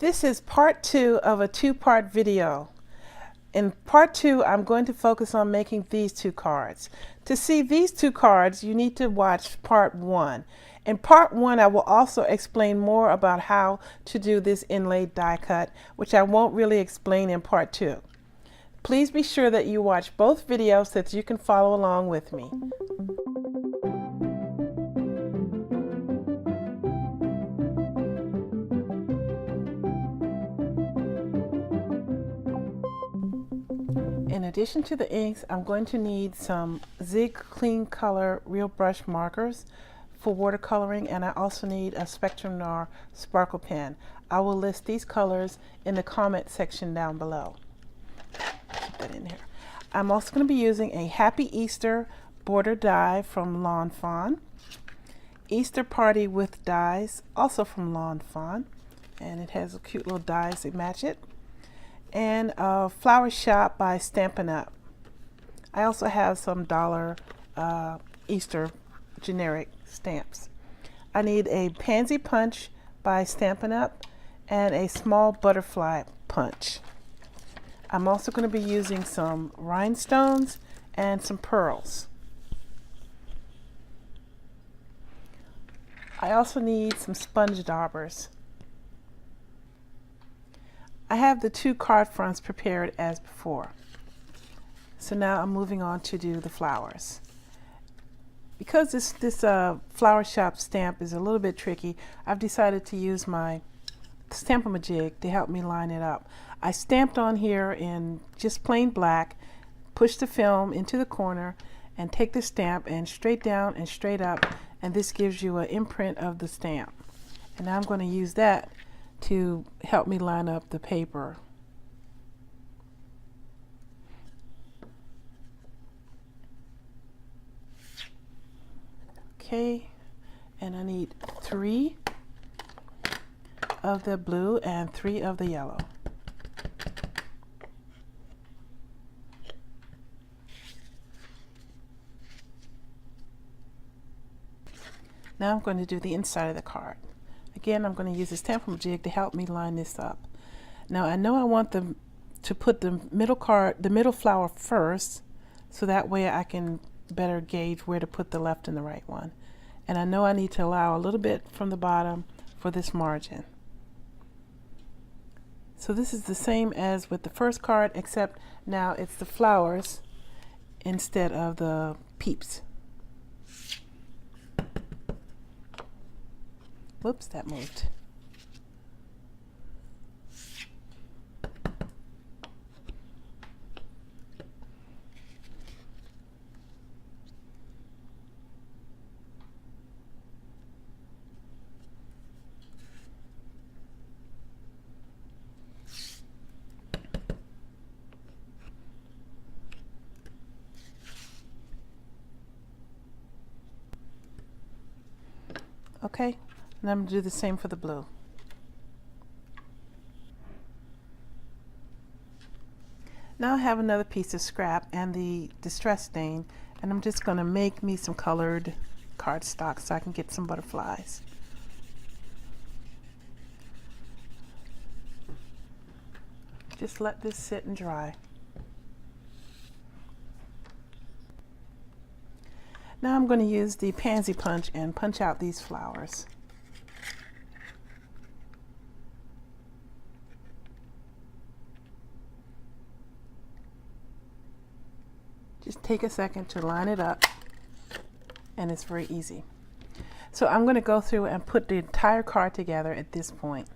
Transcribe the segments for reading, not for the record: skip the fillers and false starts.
This is part 2 of a two-part video. In part 2, I'm going to focus on making these two cards. To see these two cards, you need to watch part 1. In part 1, I will also explain more about how to do this inlaid die cut, which I won't really explain in part 2. Please be sure that you watch both videos so that you can follow along with me. In addition to the inks, I'm going to need some Zig Clean Color Real Brush markers for watercoloring, and I also need a Spectrum Noir sparkle pen. I will list these colors in the comment section down below. Put that in here. I'm also going to be using a Happy Easter border die from Fawn, Easter Party with dies, also from Fawn, and it has a cute little dies that match it, and a Flower Shop by Stampin Up. I also have some dollar Easter generic stamps. I need a Pansy punch by Stampin Up and a small butterfly punch. I'm also going to be using some rhinestones and some pearls. I also need some sponge daubers. I have the two card fronts prepared as before. So now I'm moving on to do the flowers. Because this Flower Shop stamp is a little bit tricky, I've decided to use my Stamp-O-Majig to help me line it up. I stamped on here in just plain black, push the film into the corner, and take the stamp and straight down and straight up, and this gives you an imprint of the stamp. And now I'm going to use that to help me line up the paper. Okay, and I need 3 of the blue and 3 of the yellow. Now I'm going to do the inside of the card. Again, I'm going to use the Stamp-O-Majig to help me line this up. Now I know I want them to put the middle flower first, so that way I can better gauge where to put the left and the right one. And I know I need to allow a little bit from the bottom for this margin. So this is the same as with the first card, except now it's the flowers instead of the peeps. Whoops, that moved. Okay. And I'm going to do the same for the blue. Now I have another piece of scrap and the distress stain, and I'm just going to make me some colored cardstock so I can get some butterflies. Just let this sit and dry. Now I'm going to use the Pansy punch and punch out these flowers. Just take a second to line it up, and it's very easy. So I'm going to go through and put the entire card together at this point.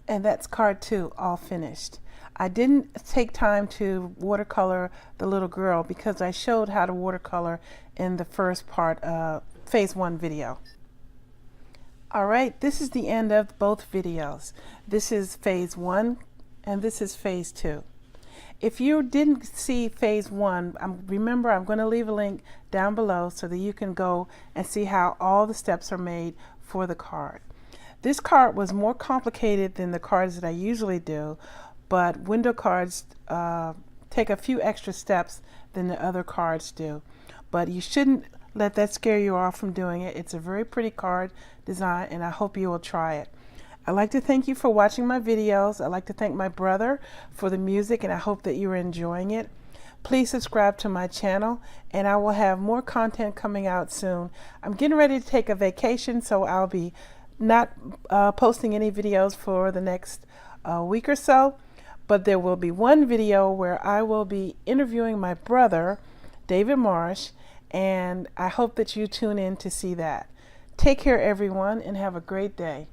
And that's card 2, all finished. I didn't take time to watercolor the little girl because I showed how to watercolor in the first part of phase 1 video. Alright, this is the end of both videos. This is phase 1 and this is phase 2. If you didn't see phase 1, remember I'm going to leave a link down below so that you can go and see how all the steps are made for the card. This card was more complicated than the cards that I usually do, but window cards take a few extra steps than the other cards do. But you shouldn't let that scare you off from doing it. It's a very pretty card design and I hope you will try it. I'd like to thank you for watching my videos. I'd like to thank my brother for the music and I hope that you're enjoying it. Please subscribe to my channel and I will have more content coming out soon. I'm getting ready to take a vacation, so I'll be not posting any videos for the next week or so, but there will be one video where I will be interviewing my brother, David Marsh, and I hope that you tune in to see that. Take care, everyone, and have a great day.